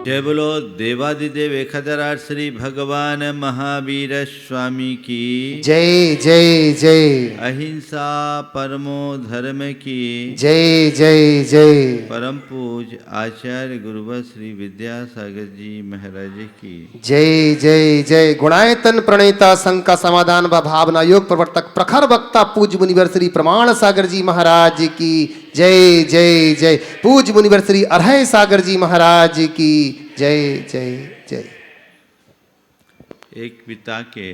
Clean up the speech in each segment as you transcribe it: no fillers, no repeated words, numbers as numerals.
जय बोलो देवादिदेव 1008 श्री भगवान महावीर स्वामी की जय जय जय। अहिंसा परमो धर्म की जय जय जय। परम पूज आचार्य गुरुवर श्री विद्यासागर जी महाराज की जय जय जय। गुणायतन प्रणेता संघ का समाधान व भावना योग प्रवर्तक प्रखर वक्ता पूज्य मुनिवर श्री प्रमाण सागर जी महाराज की जय जय जय। पूज्य मुनिवर श्री अरहय सागर जी महाराज की जय जय जय। एक पिता के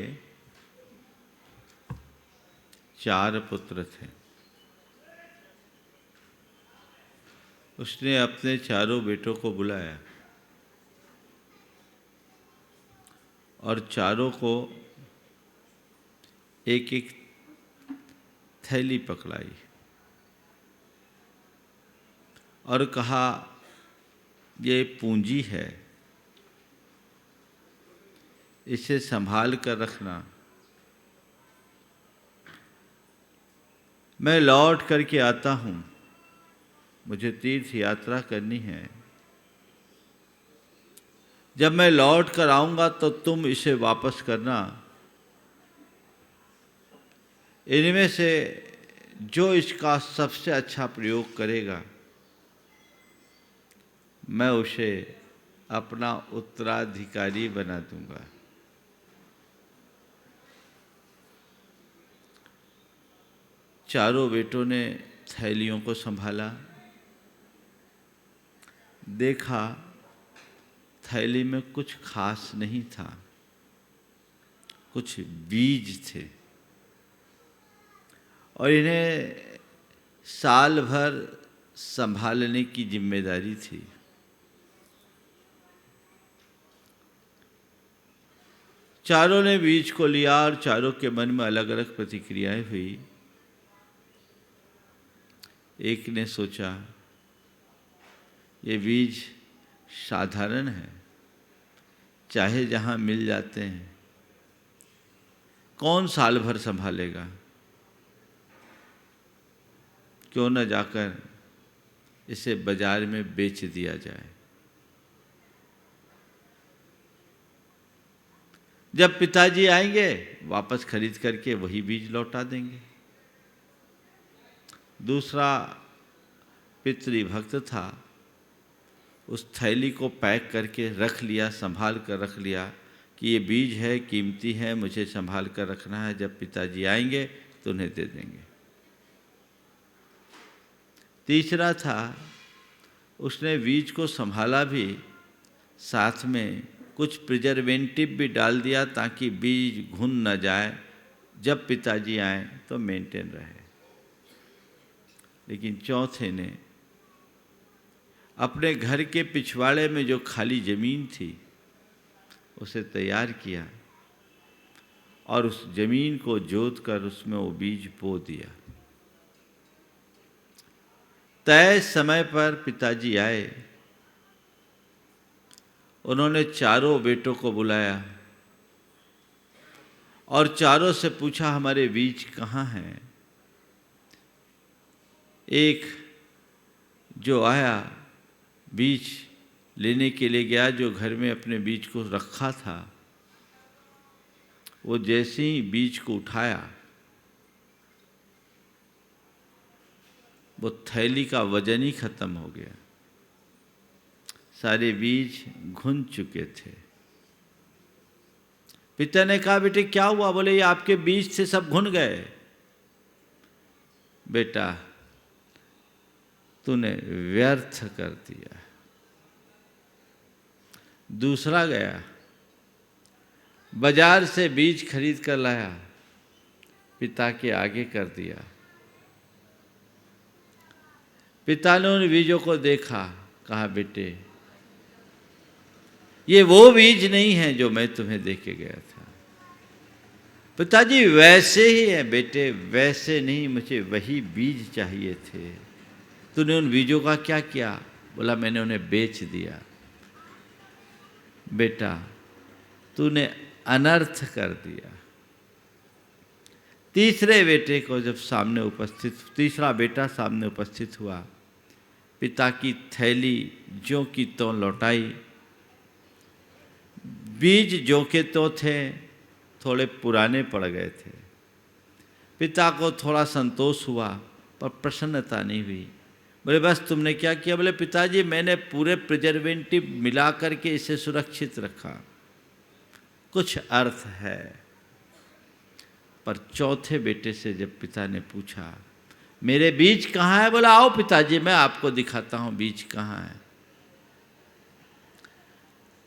4 पुत्र थे। उसने अपने चारों बेटों को बुलाया और चारों को एक एक थैली पकड़ाई और कहा, ये पूंजी है, इसे संभाल कर रखना। मैं लौट करके आता हूँ, मुझे तीर्थ यात्रा करनी है। जब मैं लौट कर आऊँगा तो तुम इसे वापस करना। इनमें से जो इसका सबसे अच्छा प्रयोग करेगा, मैं उसे अपना उत्तराधिकारी बना दूंगा। चारों बेटों ने थैलियों को संभाला, देखा थैली में कुछ खास नहीं था, कुछ बीज थे और इन्हें साल भर संभालने की जिम्मेदारी थी। चारों ने बीज को लिया और चारों के मन में अलग अलग प्रतिक्रियाएं हुई। एक ने सोचा, ये बीज साधारण है, चाहे जहां मिल जाते हैं, कौन साल भर संभालेगा, क्यों न जाकर इसे बाजार में बेच दिया जाए। जब पिताजी आएंगे वापस खरीद करके वही बीज लौटा देंगे। दूसरा पितृभक्त था, उस थैली को पैक करके रख लिया, संभाल कर रख लिया कि ये बीज है, कीमती है, मुझे संभाल कर रखना है, जब पिताजी आएंगे तो उन्हें दे देंगे। तीसरा था, उसने बीज को संभाला भी, साथ में कुछ प्रिजर्वेटिव भी डाल दिया ताकि बीज घुन न जाए, जब पिताजी आए तो मेंटेन रहे। लेकिन चौथे ने अपने घर के पिछवाड़े में जो खाली जमीन थी उसे तैयार किया और उस जमीन को जोत कर उसमें वो बीज बो दिया। तय समय पर पिताजी आए, उन्होंने चारों बेटों को बुलाया और चारों से पूछा, हमारे बीज कहाँ हैं? एक जो आया बीज लेने के लिए गया, जो घर में अपने बीज को रखा था, वो जैसे ही बीज को उठाया, वो थैली का वजन ही खत्म हो गया, सारे बीज घुन चुके थे। पिता ने कहा, बेटे क्या हुआ? बोले, ये आपके बीज से सब घुन गए। बेटा, तूने व्यर्थ कर दिया। दूसरा गया, बाजार से बीज खरीद कर लाया, पिता के आगे कर दिया। पिता ने उन बीजों को देखा, कहा, बेटे ये वो बीज नहीं है जो मैं तुम्हें दे के गया था। पिताजी वैसे ही है बेटे, वैसे नहीं, मुझे वही बीज चाहिए थे। तूने उन बीजों का क्या किया? बोला, मैंने उन्हें बेच दिया। बेटा, तूने अनर्थ कर दिया। तीसरे बेटे को जब सामने उपस्थित, तीसरा बेटा सामने उपस्थित हुआ, पिता की थैली ज्यों की त्यों लौटाई बीज जो के तो थे, थोड़े पुराने पड़ गए थे। पिता को थोड़ा संतोष हुआ पर प्रसन्नता नहीं हुई। बोले बस तुमने क्या किया? बोले पिताजी मैंने पूरे प्रिजर्वेटिव मिला करके इसे सुरक्षित रखा, कुछ अर्थ है। पर चौथे बेटे से जब पिता ने पूछा मेरे बीज कहाँ है? बोला आओ पिताजी मैं आपको दिखाता हूँ बीज कहाँ है।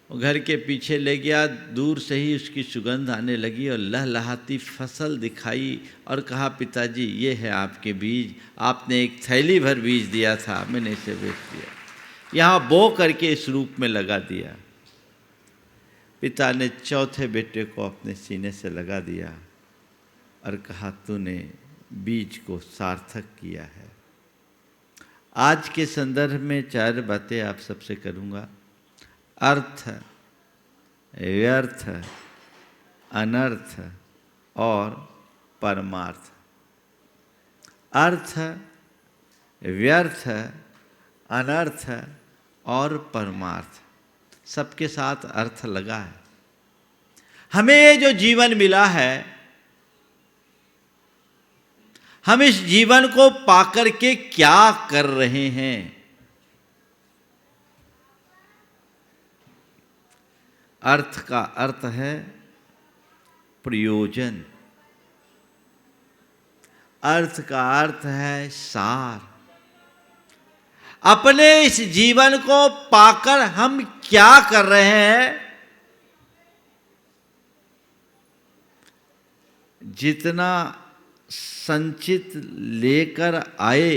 वो घर के पीछे ले गया, दूर से ही उसकी सुगंध आने लगी और लहलहाती फसल दिखाई और कहा पिताजी ये है आपके बीज, आपने एक थैली भर बीज दिया था, मैंने इसे बेच दिया, यहाँ बो करके इस रूप में लगा दिया। पिता ने चौथे बेटे को अपने सीने से लगा दिया और कहा तूने बीज को सार्थक किया है। आज के संदर्भ में 4 बातें आप सबसे करूँगा। अर्थ, व्यर्थ, अनर्थ और परमार्थ। अर्थ, व्यर्थ, अनर्थ और परमार्थ, सबके साथ अर्थ लगा है। हमें ये जो जीवन मिला है, हम इस जीवन को पाकर के क्या कर रहे हैं? अर्थ का अर्थ है प्रयोजन, अर्थ का अर्थ है सार। अपने इस जीवन को पाकर हम क्या कर रहे हैं? जितना संचित लेकर आए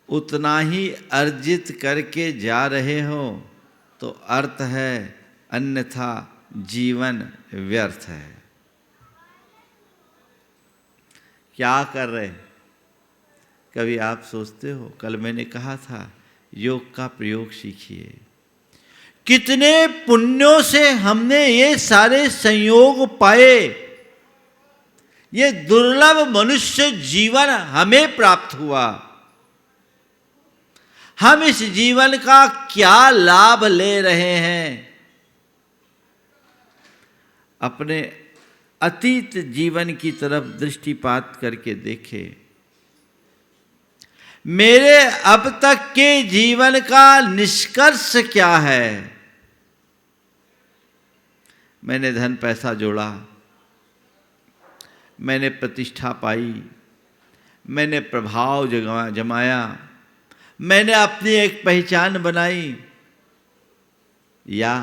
उतना ही अर्जित करके जा रहे हो तो अर्थ है, अन्यथा जीवन व्यर्थ है। क्या कर रहे? कभी आप सोचते हो? कल मैंने कहा था योग का प्रयोग सीखिए। कितने पुण्यों से हमने ये सारे संयोग पाए, ये दुर्लभ मनुष्य जीवन हमें प्राप्त हुआ। हम इस जीवन का क्या लाभ ले रहे हैं? अपने अतीत जीवन की तरफ दृष्टिपात करके देखें। मेरे अब तक के जीवन का निष्कर्ष क्या है? मैंने धन पैसा जोड़ा, मैंने प्रतिष्ठा पाई, मैंने प्रभाव जमाया, मैंने अपनी एक पहचान बनाई, या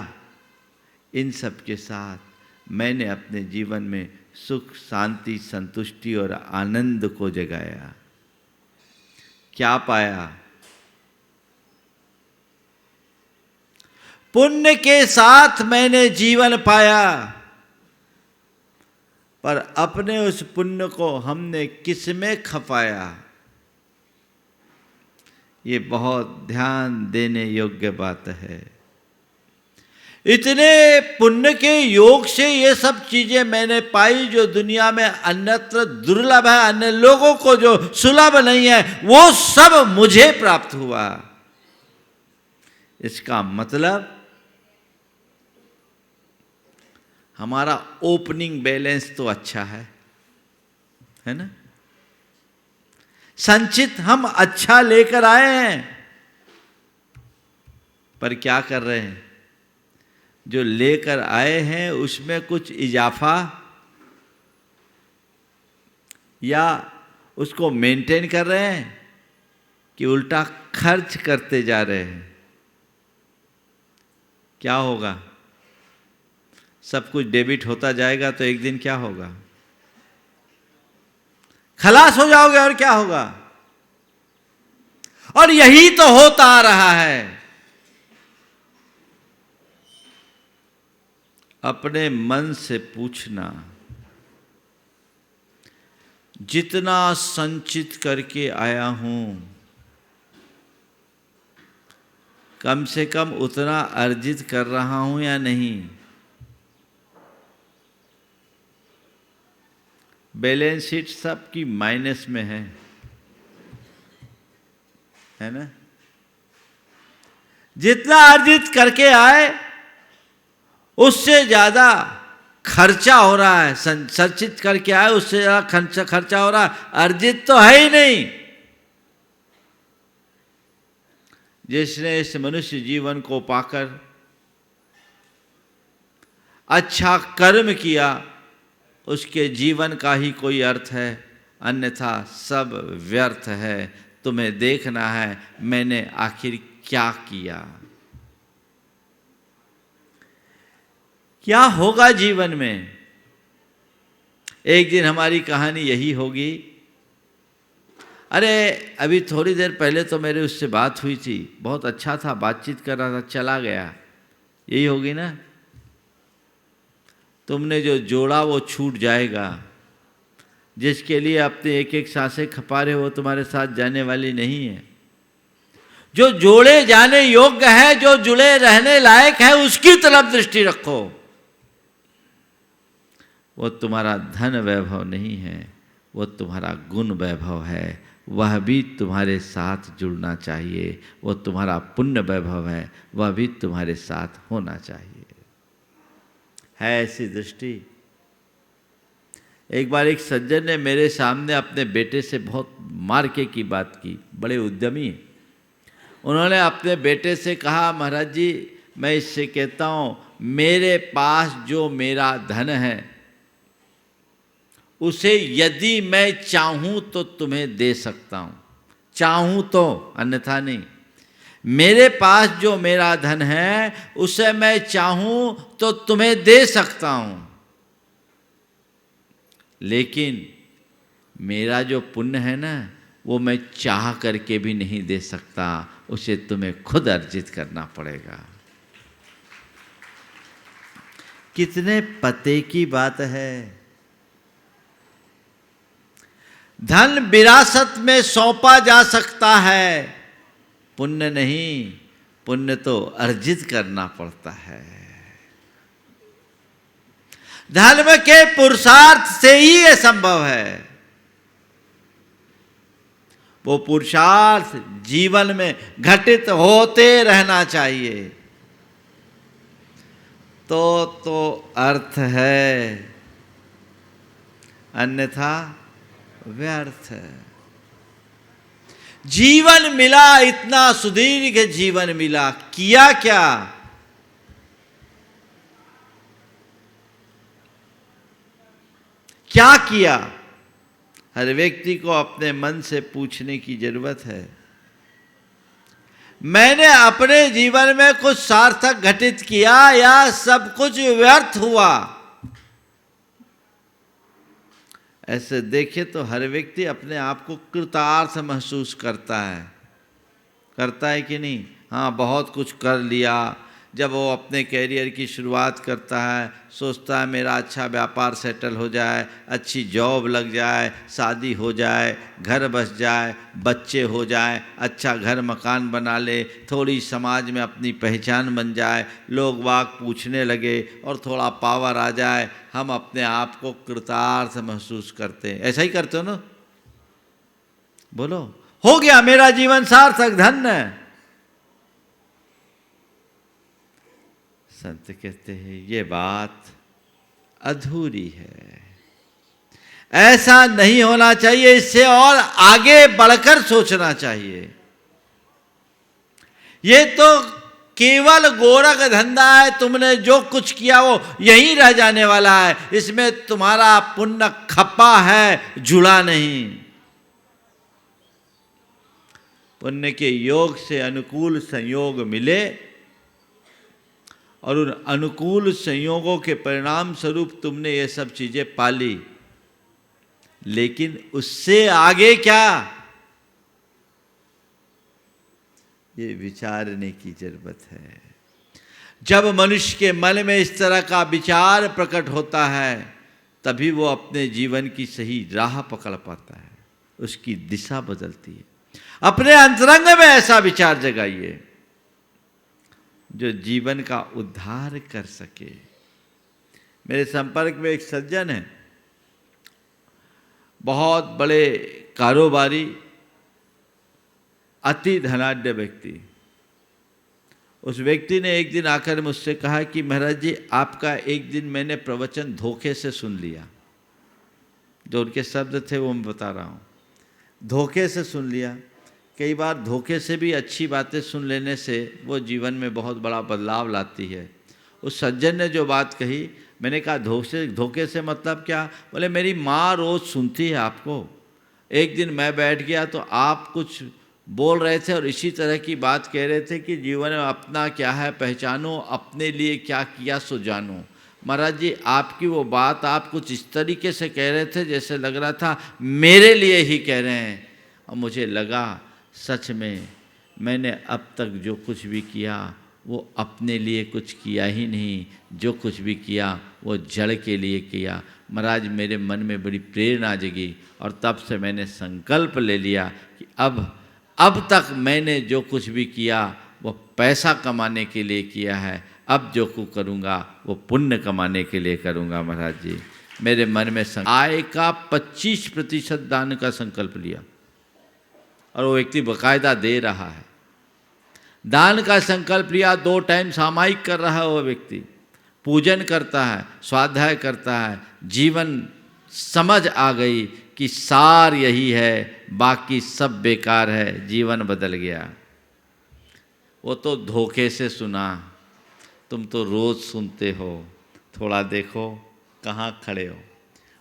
इन सब के साथ मैंने अपने जीवन में सुख, शांति, संतुष्टि और आनंद को जगाया। क्या पाया? पुण्य के साथ मैंने जीवन पाया, पर अपने उस पुण्य को हमने किस में खपाया? ये बहुत ध्यान देने योग्य बात है। इतने पुण्य के योग से ये सब चीजें मैंने पाई जो दुनिया में अन्यत्र दुर्लभ है, अन्य लोगों को जो सुलभ नहीं है, वो सब मुझे प्राप्त हुआ। इसका मतलब हमारा ओपनिंग बैलेंस तो अच्छा है ना? संचित हम अच्छा लेकर आए हैं, पर क्या कर रहे हैं? जो लेकर आए हैं उसमें कुछ इजाफा या उसको मेंटेन कर रहे हैं कि उल्टा खर्च करते जा रहे हैं? क्या होगा? सब कुछ डेबिट होता जाएगा तो एक दिन क्या होगा? खलास हो जाओगे और क्या होगा? और यही तो होता आ रहा है। अपने मन से पूछना, जितना संचित करके आया हूं, कम से कम उतना अर्जित कर रहा हूं या नहीं? बैलेंस शीट सबकी माइनस में है ना? जितना अर्जित करके आए उससे ज्यादा खर्चा हो रहा है, संचित करके आए उससे ज्यादा खर्चा हो रहा है, अर्जित तो है ही नहीं। जिसने इस मनुष्य जीवन को पाकर अच्छा कर्म किया उसके जीवन का ही कोई अर्थ है, अन्यथा सब व्यर्थ है। तुम्हें देखना है मैंने आखिर क्या किया, क्या होगा जीवन में। एक दिन हमारी कहानी यही होगी। अरे अभी थोड़ी देर पहले तो मेरे उससे बात हुई थी, बहुत अच्छा था, बातचीत कर रहा था, चला गया, यही होगी ना। तुमने जो जोड़ा वो छूट जाएगा। जिसके लिए अपने एक एक सांसें खपा रहे हो वो तुम्हारे साथ जाने वाली नहीं है। जो जोड़े जाने योग्य है, जो जुड़े रहने लायक है, उसकी तरफ दृष्टि रखो। वो तुम्हारा धन वैभव नहीं है, वो तुम्हारा गुण वैभव है, वह भी तुम्हारे साथ जुड़ना चाहिए। वो तुम्हारा पुण्य वैभव है, वह भी तुम्हारे साथ होना चाहिए। है ऐसी दृष्टि। एक बार एक सज्जन ने मेरे सामने अपने बेटे से बहुत मार्के की बात की, बड़े उद्यमी। उन्होंने अपने बेटे से कहा, महाराज जी मैं इससे कहता हूँ मेरे पास जो मेरा धन है उसे यदि मैं चाहूँ तो तुम्हें दे सकता हूँ, चाहूँ तो, अन्यथा नहीं। मेरे पास जो मेरा धन है उसे मैं चाहूँ तो तुम्हें दे सकता हूँ, लेकिन मेरा जो पुण्य है ना वो मैं चाह करके भी नहीं दे सकता, उसे तुम्हें खुद अर्जित करना पड़ेगा। कितने पते की बात है। धन विरासत में सौंपा जा सकता है, पुण्य नहीं, पुण्य तो अर्जित करना पड़ता है। धर्म के पुरुषार्थ से ही यह संभव है। वो पुरुषार्थ जीवन में घटित होते रहना चाहिए, तो अर्थ है, अन्यथा व्यर्थ है। जीवन मिला, इतना सुदीर्घ जीवन मिला, किया क्या? क्या किया? हर व्यक्ति को अपने मन से पूछने की जरूरत है। मैंने अपने जीवन में कुछ सार्थक घटित किया या सब कुछ व्यर्थ हुआ? ऐसे देखे तो हर व्यक्ति अपने आप को कृतार्थ महसूस करता है कि नहीं? हाँ, बहुत कुछ कर लिया। जब वो अपने कैरियर की शुरुआत करता है, सोचता है मेरा अच्छा व्यापार सेटल हो जाए, अच्छी जॉब लग जाए, शादी हो जाए, घर बस जाए, बच्चे हो जाए, अच्छा घर मकान बना ले, थोड़ी समाज में अपनी पहचान बन जाए, लोग बाग पूछने लगे और थोड़ा पावर आ जाए, हम अपने आप को कृतार्थ महसूस करते हैं। ऐसा ही करते हो ना? बोलो, हो गया मेरा जीवन सार्थक, धन्य। संत कहते हैं ये बात अधूरी है, ऐसा नहीं होना चाहिए, इससे और आगे बढ़कर सोचना चाहिए। ये तो केवल गोरख धंधा है, तुमने जो कुछ किया वो यहीं रह जाने वाला है, इसमें तुम्हारा पुण्य खपा है, जुड़ा नहीं। पुण्य के योग से अनुकूल संयोग मिले और उन अनुकूल संयोगों के परिणाम स्वरूप तुमने ये सब चीजें पाली, लेकिन उससे आगे क्या, ये विचारने की जरूरत है। जब मनुष्य के मन में इस तरह का विचार प्रकट होता है तभी वो अपने जीवन की सही राह पकड़ पाता है, उसकी दिशा बदलती है। अपने अंतरंग में ऐसा विचार जगाइए जो जीवन का उद्धार कर सके। मेरे संपर्क में एक सज्जन है, बहुत बड़े कारोबारी, अति धनाढ्य व्यक्ति। उस व्यक्ति ने एक दिन आकर मुझसे कहा कि महाराज जी, आपका एक दिन मैंने प्रवचन धोखे से सुन लिया। जो उनके शब्द थे वो मैं बता रहा हूँ, धोखे से सुन लिया। कई बार धोखे से भी अच्छी बातें सुन लेने से वो जीवन में बहुत बड़ा बदलाव लाती है। उस सज्जन ने जो बात कही, मैंने कहा धोखे से मतलब क्या? बोले मेरी माँ रोज़ सुनती है आपको। एक दिन मैं बैठ गया तो आप कुछ बोल रहे थे और इसी तरह की बात कह रहे थे कि जीवन में अपना क्या है पहचानो, अपने लिए क्या किया सो जानो। महाराज जी, आपकी वो बात आप कुछ इस तरीके से कह रहे थे जैसे लग रहा था मेरे लिए ही कह रहे हैं। और मुझे लगा सच में मैंने अब तक जो कुछ भी किया वो अपने लिए कुछ किया ही नहीं, जो कुछ भी किया वो जड़ के लिए किया। महाराज, मेरे मन में बड़ी प्रेरणा जगी और तब से मैंने संकल्प ले लिया कि अब तक मैंने जो कुछ भी किया वो पैसा कमाने के लिए किया है, अब जो कुछ करूँगा वो पुण्य कमाने के लिए करूँगा। महाराज जी, मेरे मन में आय का 25% दान का संकल्प लिया और वो व्यक्ति बाकायदा दे रहा है। दान का संकल्प लिया, 2 टाइम सामायिक कर रहा है वो व्यक्ति, पूजन करता है, स्वाध्याय करता है। जीवन समझ आ गई कि सार यही है, बाकी सब बेकार है। जीवन बदल गया। वो तो धोखे से सुना, तुम तो रोज़ सुनते हो, थोड़ा देखो कहाँ खड़े हो।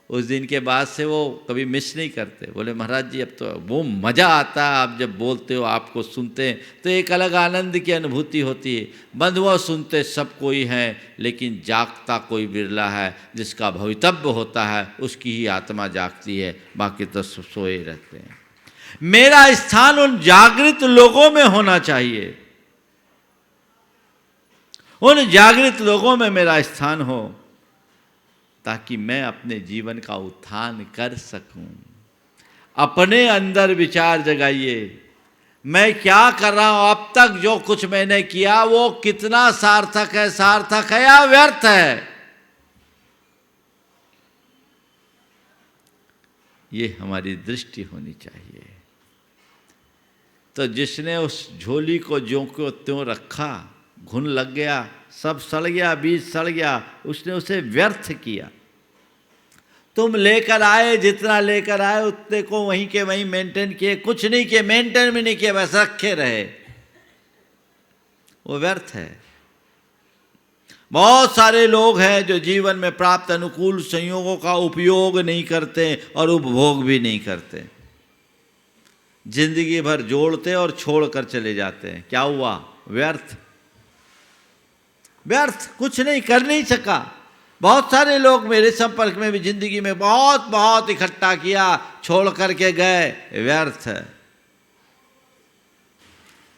उस दिन के बाद से वो कभी मिस नहीं करते। बोले महाराज जी, अब तो वो मज़ा आता है, आप जब बोलते हो, आपको सुनते हैं तो एक अलग आनंद की अनुभूति होती है। बंद हुआ सुनते सब कोई है, लेकिन जागता कोई बिरला है। जिसका भवितव्य होता है उसकी ही आत्मा जागती है, बाकी तो सोए रहते हैं। मेरा स्थान उन जागृत लोगों में होना चाहिए, उन जागृत लोगों में मेरा स्थान हो, ताकि मैं अपने जीवन का उत्थान कर सकूं। अपने अंदर विचार जगाइए, मैं क्या कर रहा हूं, अब तक जो कुछ मैंने किया वो कितना सार्थक है या व्यर्थ है। ये हमारी दृष्टि होनी चाहिए। तो जिसने उस झोली को ज्यों को त्यों रखा, घुन लग गया, सब सड़ गया, बीज सड़ गया, उसने उसे व्यर्थ किया। तुम लेकर आए, जितना लेकर आए उतने को वहीं के वहीं मेंटेन किए, कुछ नहीं किए, मेंटेन भी नहीं किए, बस रखे रहे, वो व्यर्थ है। बहुत सारे लोग हैं जो जीवन में प्राप्त अनुकूल संयोगों का उपयोग नहीं करते और उपभोग भी नहीं करते। जिंदगी भर जोड़ते और छोड़कर चले जाते हैं। क्या हुआ? व्यर्थ, व्यर्थ, कुछ नहीं कर नहीं सका। बहुत सारे लोग मेरे संपर्क में भी जिंदगी में बहुत इकट्ठा किया, छोड़ करके गए, व्यर्थ है।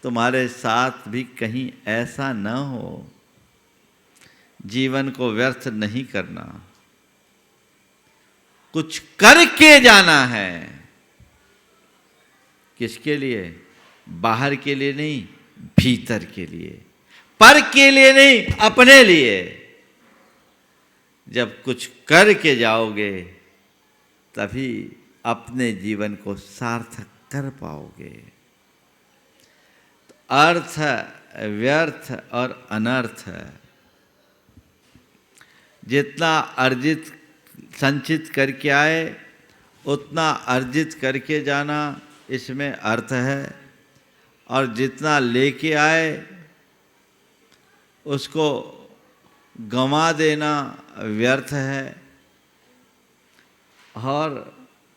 तुम्हारे साथ भी कहीं ऐसा न हो। जीवन को व्यर्थ नहीं करना, कुछ करके जाना है। किसके लिए? बाहर के लिए नहीं, भीतर के लिए। पर के लिए नहीं, अपने लिए। जब कुछ करके जाओगे तभी अपने जीवन को सार्थक कर पाओगे। अर्थ, व्यर्थ और अनर्थ, जितना अर्जित संचित करके आए उतना अर्जित करके जाना, इसमें अर्थ है। और जितना लेके आए उसको गंवा देना व्यर्थ है। और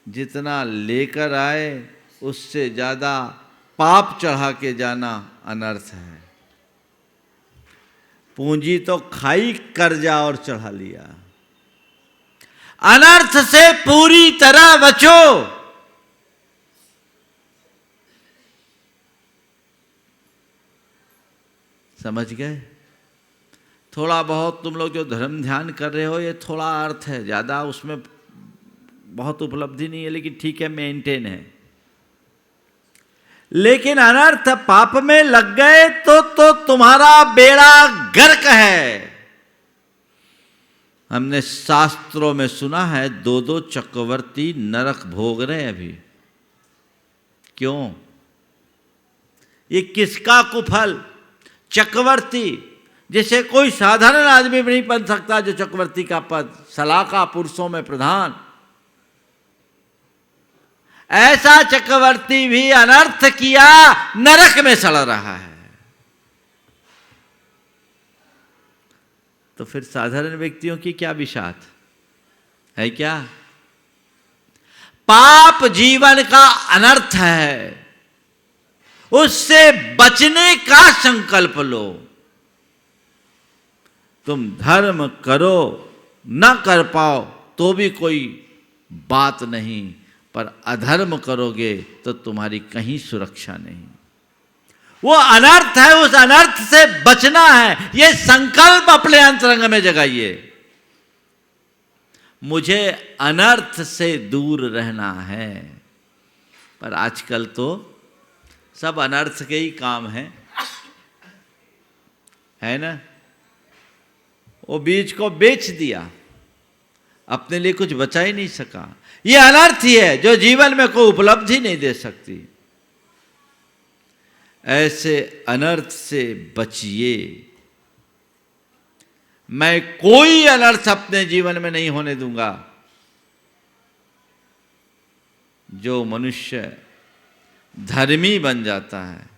जितना लेकर आए उससे ज़्यादा पाप चढ़ा के जाना अनर्थ है। पूंजी तो खाई, कर्जा और चढ़ा लिया। अनर्थ से पूरी तरह बचो। समझ गए? थोड़ा बहुत तुम लोग जो धर्म ध्यान कर रहे हो, ये थोड़ा अर्थ है, ज़्यादा उसमें बहुत उपलब्धि नहीं है, लेकिन ठीक है, मेंटेन है। लेकिन अनर्थ पाप में लग गए तो तुम्हारा बेड़ा गर्क है। हमने शास्त्रों में सुना है 2 चक्रवर्ती नरक भोग रहे अभी। क्यों? ये किसका कुफल? चक्रवर्ती, जिसे कोई साधारण आदमी भी नहीं बन सकता, जो चक्रवर्ती का पद, सलाका पुरुषों में प्रधान, ऐसा चक्रवर्ती भी अनर्थ किया, नरक में सड़ रहा है। तो फिर साधारण व्यक्तियों की क्या विशात है? क्या पाप जीवन का अनर्थ है, उससे बचने का संकल्प लो। तुम धर्म करो, न कर पाओ तो भी कोई बात नहीं, पर अधर्म करोगे तो तुम्हारी कहीं सुरक्षा नहीं। वो अनर्थ है, उस अनर्थ से बचना है, ये संकल्प अपने अंतरंग में जगाइए। मुझे अनर्थ से दूर रहना है। पर आजकल तो सब अनर्थ के ही काम है ना। वो बीज को बेच दिया, अपने लिए कुछ बचा ही नहीं सका। ये अनर्थ ही है जो जीवन में कोई उपलब्धि नहीं दे सकती। ऐसे अनर्थ से बचिए। मैं कोई अनर्थ अपने जीवन में नहीं होने दूंगा। जो मनुष्य धर्मी बन जाता है,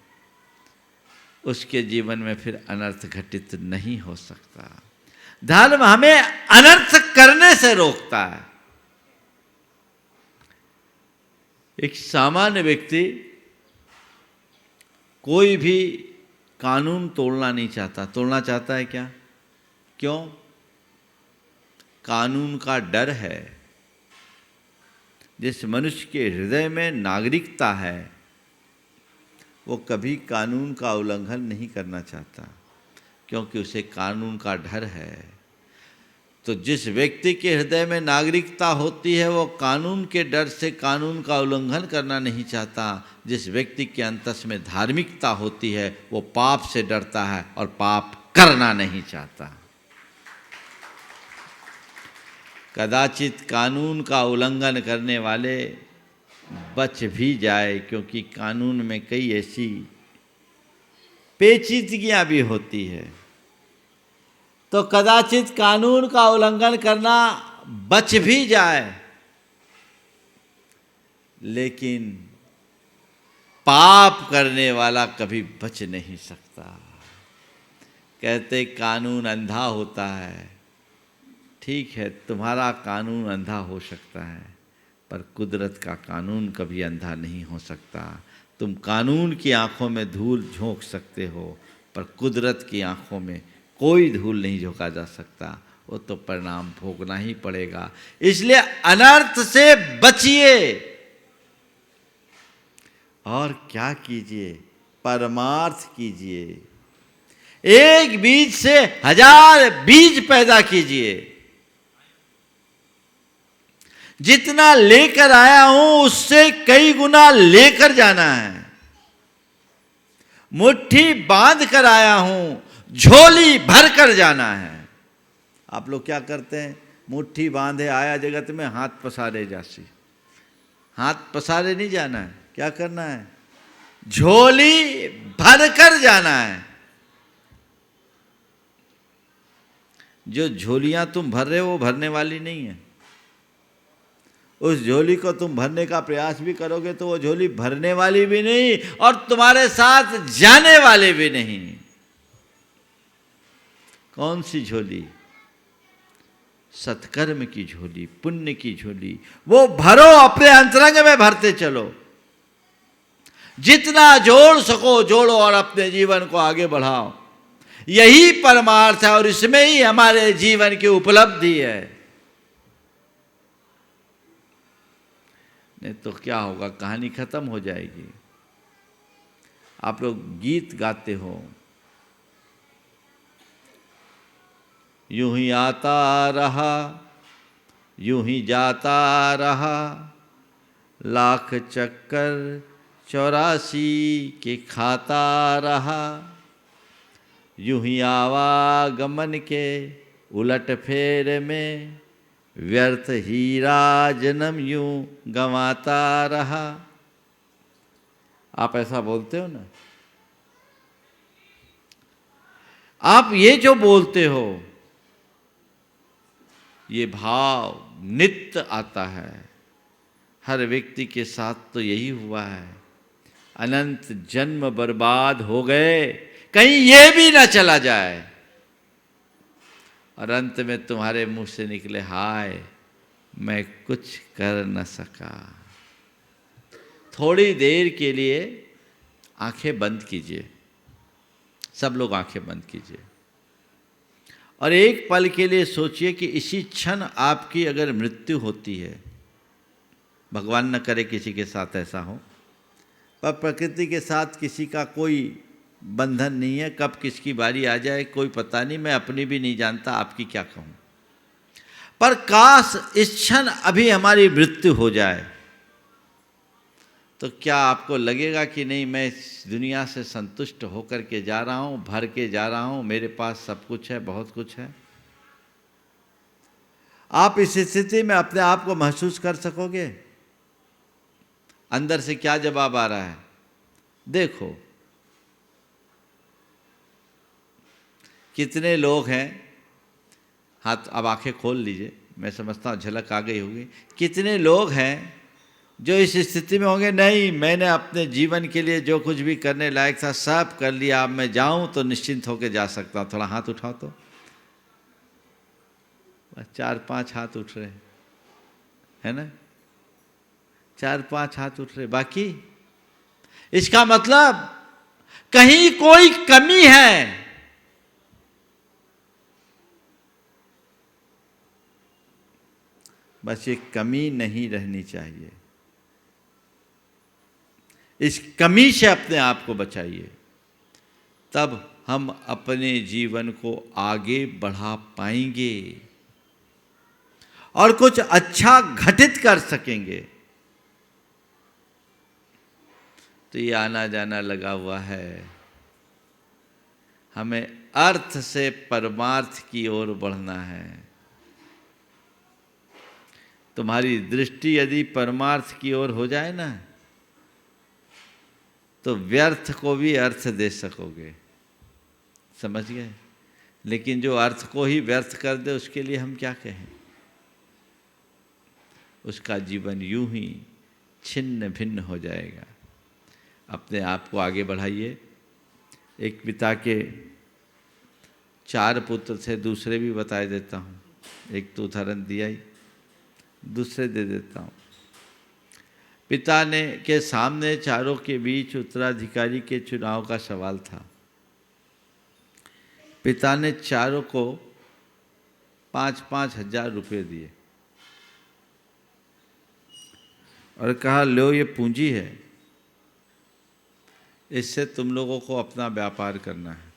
उसके जीवन में फिर अनर्थ घटित नहीं हो सकता। धर्म हमें अनर्थ करने से रोकता है। एक सामान्य व्यक्ति कोई भी कानून तोड़ना नहीं चाहता। तोड़ना चाहता है क्या? क्यों? कानून का डर है। जिस मनुष्य के हृदय में नागरिकता है, वो कभी कानून का उल्लंघन नहीं करना चाहता, क्योंकि उसे कानून का डर है। तो जिस व्यक्ति के हृदय में नागरिकता होती है, वो कानून के डर से कानून का उल्लंघन करना नहीं चाहता। जिस व्यक्ति के अंतस में धार्मिकता होती है, वो पाप से डरता है और पाप करना नहीं चाहता। कदाचित कानून का उल्लंघन करने वाले बच भी जाए, क्योंकि कानून में कई ऐसी पेचीदगियां भी होती है। तो कदाचित कानून का उल्लंघन करना बच भी जाए, लेकिन पाप करने वाला कभी बच नहीं सकता। कहते कानून अंधा होता है। ठीक है, तुम्हारा कानून अंधा हो सकता है, पर कुदरत का कानून कभी अंधा नहीं हो सकता। तुम कानून की आंखों में धूल झोंक सकते हो, पर कुदरत की आंखों में कोई धूल नहीं झोंका जा सकता। वो तो परिणाम भोगना ही पड़ेगा। इसलिए अनर्थ से बचिए। और क्या कीजिए? परमार्थ कीजिए। एक बीज से 1000 बीज पैदा कीजिए। जितना लेकर आया हूं, उससे कई गुना लेकर जाना है। मुट्ठी बांध कर आया हूं, झोली भर कर जाना है। आप लोग क्या करते हैं? मुट्ठी बांधे आया जगत में, हाथ पसारे जासी। हाथ पसारे नहीं जाना है। क्या करना है? झोली भर कर जाना है। जो झोलियां तुम भर रहे हो, वो भरने वाली नहीं है। उस झोली को तुम भरने का प्रयास भी करोगे तो वो झोली भरने वाली भी नहीं, और तुम्हारे साथ जाने वाले भी नहीं। कौन सी झोली? सत्कर्म की झोली, पुण्य की झोली। वो भरो, अपने अंतरंग में भरते चलो। जितना जोड़ सको जोड़ो और अपने जीवन को आगे बढ़ाओ। यही परमार्थ है, और इसमें ही हमारे जीवन की उपलब्धि है। नहीं तो क्या होगा? कहानी खत्म हो जाएगी। आप लोग गीत गाते हो, यूं ही आता रहा, यूं ही जाता रहा, लाख चक्कर 84 के खाता रहा। यूं ही आवागमन के उलट फेर में, व्यर्थ हीरा जन्म यूं गंवाता रहा। आप ऐसा बोलते हो ना? आप ये जो बोलते हो, ये भाव नित्य आता है। हर व्यक्ति के साथ तो यही हुआ है। अनंत जन्म बर्बाद हो गए, कहीं ये भी ना चला जाए, और अंत में तुम्हारे मुंह से निकले, हाय मैं कुछ कर न सका। थोड़ी देर के लिए आंखें बंद कीजिए, सब लोग आंखें बंद कीजिए, और एक पल के लिए सोचिए कि इसी क्षण आपकी अगर मृत्यु होती है, भगवान न करे किसी के साथ ऐसा हो, पर प्रकृति के साथ किसी का कोई बंधन नहीं है, कब किसकी बारी आ जाए कोई पता नहीं, मैं अपनी भी नहीं जानता, आपकी क्या कहूँ। पर काश इस क्षण अभी हमारी मृत्यु हो जाए, तो क्या आपको लगेगा कि नहीं, मैं इस दुनिया से संतुष्ट होकर के जा रहा हूँ, भर के जा रहा हूँ, मेरे पास सब कुछ है, बहुत कुछ है? आप इस स्थिति में अपने आप को महसूस कर सकोगे? अंदर से क्या जवाब आ रहा है? देखो कितने लोग हैं, हाथ अब आंखें खोल लीजिए, मैं समझता हूँ झलक आ गई होगी। कितने लोग हैं जो इस स्थिति में होंगे, नहीं मैंने अपने जीवन के लिए जो कुछ भी करने लायक था सब कर लिया, अब मैं जाऊँ तो निश्चिंत होकर जा सकता हूँ। थोड़ा हाथ उठाओ तो, बस 4-5 हाथ उठ रहे है ना, 4-5 हाथ उठ रहे, बाकी इसका मतलब कहीं कोई कमी है। बस ये कमी नहीं रहनी चाहिए, इस कमी से अपने आप को बचाइए, तब हम अपने जीवन को आगे बढ़ा पाएंगे और कुछ अच्छा घटित कर सकेंगे। तो ये आना जाना लगा हुआ है, हमें अर्थ से परमार्थ की ओर बढ़ना है। तुम्हारी दृष्टि यदि परमार्थ की ओर हो जाए ना, तो व्यर्थ को भी अर्थ दे सकोगे, समझ गए? लेकिन जो अर्थ को ही व्यर्थ कर दे, उसके लिए हम क्या कहें? उसका जीवन यूं ही छिन्न भिन्न हो जाएगा। अपने आप को आगे बढ़ाइए। एक पिता के 4 पुत्र थे, दूसरे भी बता देता हूँ, एक तो उदाहरण दिया ही, दूसरे दे देता हूँ। पिता ने के सामने चारों के बीच उत्तराधिकारी के चुनाव का सवाल था। पिता ने चारों को 5-5 हजार रुपये दिए और कहा, लो ये पूंजी है, इससे तुम लोगों को अपना व्यापार करना है,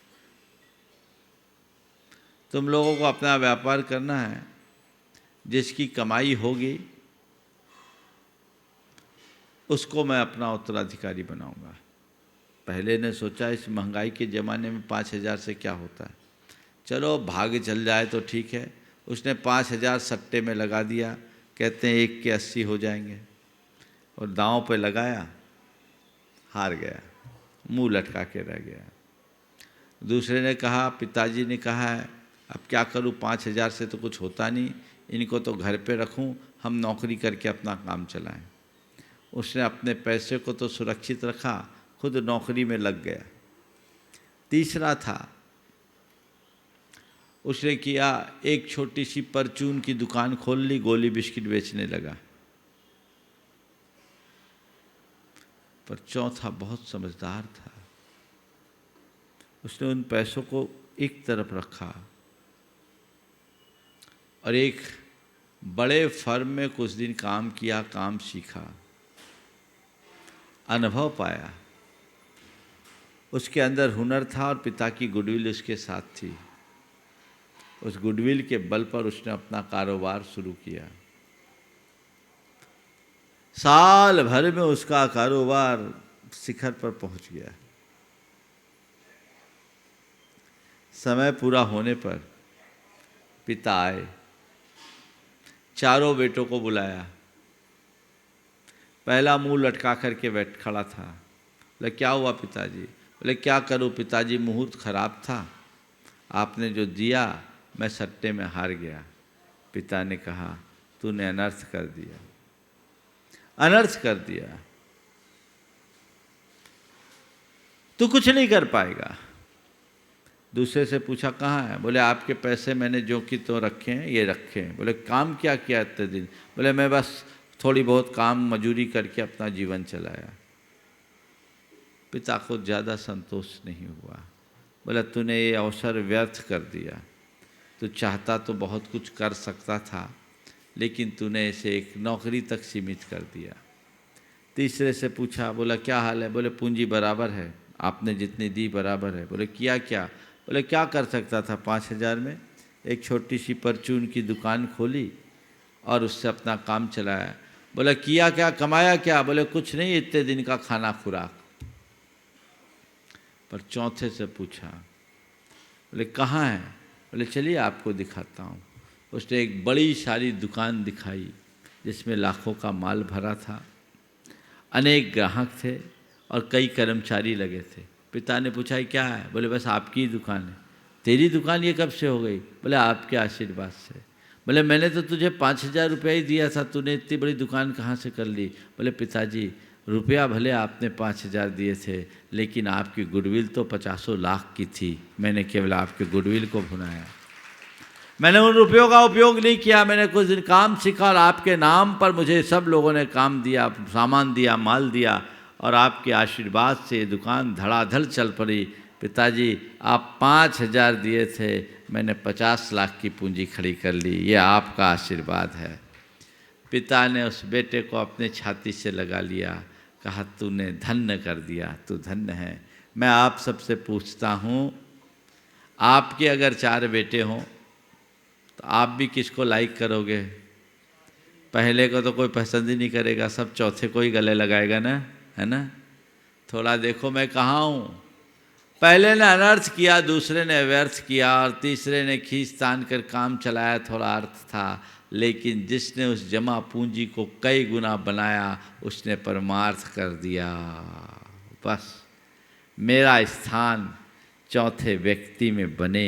तुम लोगों को अपना व्यापार करना है, जिसकी कमाई होगी उसको मैं अपना उत्तराधिकारी बनाऊंगा। पहले ने सोचा इस महंगाई के ज़माने में 5,000 से क्या होता है, चलो भाग्य चल जाए तो ठीक है। उसने 5,000 सट्टे में लगा दिया, कहते हैं 1 के 80 हो जाएंगे, और दांव पे लगाया, हार गया, मुंह लटका के रह गया। दूसरे ने कहा, पिताजी ने कहा है अब क्या करूं, 5,000 से तो कुछ होता नहीं, इनको तो घर पे रखूं, हम नौकरी करके अपना काम चलाएं। उसने अपने पैसे को तो सुरक्षित रखा, खुद नौकरी में लग गया। तीसरा था, उसने किया, एक छोटी सी परचून की दुकान खोल ली, गोली बिस्किट बेचने लगा। पर चौथा बहुत समझदार था, उसने उन पैसों को एक तरफ रखा और एक बड़े फर्म में कुछ दिन काम किया, काम सीखा, अनुभव पाया, उसके अंदर हुनर था और पिता की गुडविल उसके साथ थी। उस गुडविल के बल पर उसने अपना कारोबार शुरू किया। साल भर में उसका कारोबार शिखर पर पहुंच गया। समय पूरा होने पर पिता आए, चारों बेटों को बुलाया। पहला मुंह लटका करके बैठ खड़ा था। बोले क्या हुआ पिताजी? बोले क्या करूं पिताजी, मुहूर्त खराब था, आपने जो दिया मैं सट्टे में हार गया। पिता ने कहा तूने अनर्थ कर दिया, अनर्थ कर दिया, तू कुछ नहीं कर पाएगा। दूसरे से पूछा कहाँ है? बोले आपके पैसे मैंने जो कि तो रखे हैं, ये रखे हैं। बोले काम क्या किया इतने दिन? बोले मैं बस थोड़ी बहुत काम मजूरी करके अपना जीवन चलाया। पिता को ज़्यादा संतोष नहीं हुआ। बोला तूने ये अवसर व्यर्थ कर दिया, तू चाहता तो बहुत कुछ कर सकता था, लेकिन तूने इसे एक नौकरी तक सीमित कर दिया। तीसरे से पूछा, बोला क्या हाल है? बोले पूंजी बराबर है, आपने जितनी दी बराबर है। बोले किया क्या? बोले क्या कर सकता था 5,000 में? एक छोटी सी परचून की दुकान खोली और उससे अपना काम चलाया। बोला किया क्या, कमाया क्या? बोले कुछ नहीं, इतने दिन का खाना खुराक। पर चौथे से पूछा, बोले कहाँ है? बोले चलिए आपको दिखाता हूँ। उसने एक बड़ी सारी दुकान दिखाई जिसमें लाखों का माल भरा था, अनेक ग्राहक थे और कई कर्मचारी लगे थे। पिता ने पूछा ये क्या है? बोले बस आपकी ही दुकान है। तेरी दुकान ये कब से हो गई? बोले आपके आशीर्वाद से। बोले मैंने तो तुझे 5,000 रुपया ही दिया था, तूने इतनी बड़ी दुकान कहाँ से कर ली? बोले पिताजी रुपया भले आपने 5,000 दिए थे, लेकिन आपकी गुडविल तो 50 लाख की थी। मैंने केवल आपके गुडविल को भुनाया, मैंने उन रुपयों का उपयोग नहीं किया। मैंने कुछ दिन काम सीखा और आपके नाम पर मुझे सब लोगों ने काम दिया, सामान दिया, माल दिया, और आपके आशीर्वाद से ये दुकान धड़ाधड़ चल पड़ी। पिताजी आप 5,000 दिए थे, मैंने 50 लाख की पूंजी खड़ी कर ली, ये आपका आशीर्वाद है। पिता ने उस बेटे को अपने छाती से लगा लिया, कहा तूने धन्य कर दिया, तू धन्य है। मैं आप सबसे पूछता हूँ, आपके अगर 4 बेटे हों तो आप भी किसको लाइक करोगे? पहले को तो कोई पसंद ही नहीं करेगा, सब चौथे को ही गले लगाएगा ना, है ना? थोड़ा देखो मैं कहाँ हूँ। पहले ने अनर्थ किया, दूसरे ने व्यर्थ किया और तीसरे ने खींच तान कर काम चलाया, थोड़ा अर्थ था। लेकिन जिसने उस जमा पूंजी को कई गुना बनाया उसने परमार्थ कर दिया। बस मेरा स्थान चौथे व्यक्ति में बने,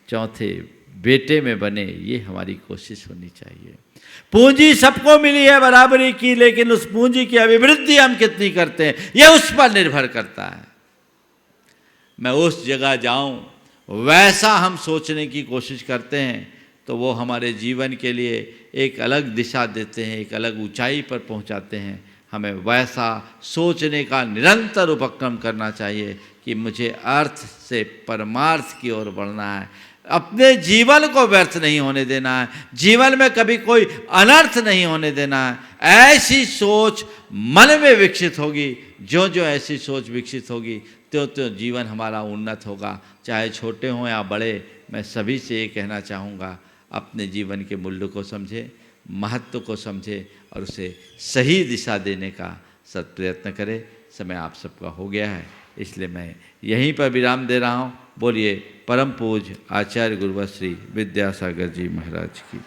चौथे बेटे में बने, ये हमारी कोशिश होनी चाहिए। पूंजी सबको मिली है बराबरी की, लेकिन उस पूंजी की अभिवृद्धि हम कितनी करते हैं ये उस पर निर्भर करता है। मैं उस जगह जाऊं, वैसा हम सोचने की कोशिश करते हैं तो वो हमारे जीवन के लिए एक अलग दिशा देते हैं, एक अलग ऊंचाई पर पहुंचाते हैं। हमें वैसा सोचने का निरंतर उपक्रम करना चाहिए कि मुझे अर्थ से परमार्थ की ओर बढ़ना है, अपने जीवन को व्यर्थ नहीं होने देना है, जीवन में कभी कोई अनर्थ नहीं होने देना है। ऐसी सोच मन में विकसित होगी, जो जो ऐसी सोच विकसित होगी त्यों त्यों जीवन हमारा उन्नत होगा। चाहे छोटे हों या बड़े, मैं सभी से ये कहना चाहूँगा, अपने जीवन के मूल्य को समझे, महत्व को समझे और उसे सही दिशा देने का सत्प्रयत्न करें। समय आप सबका हो गया है, इसलिए मैं यहीं पर विराम दे रहा हूँ। बोलिए परम पूज्य आचार्य गुरुवर श्री विद्यासागर जी महाराज की।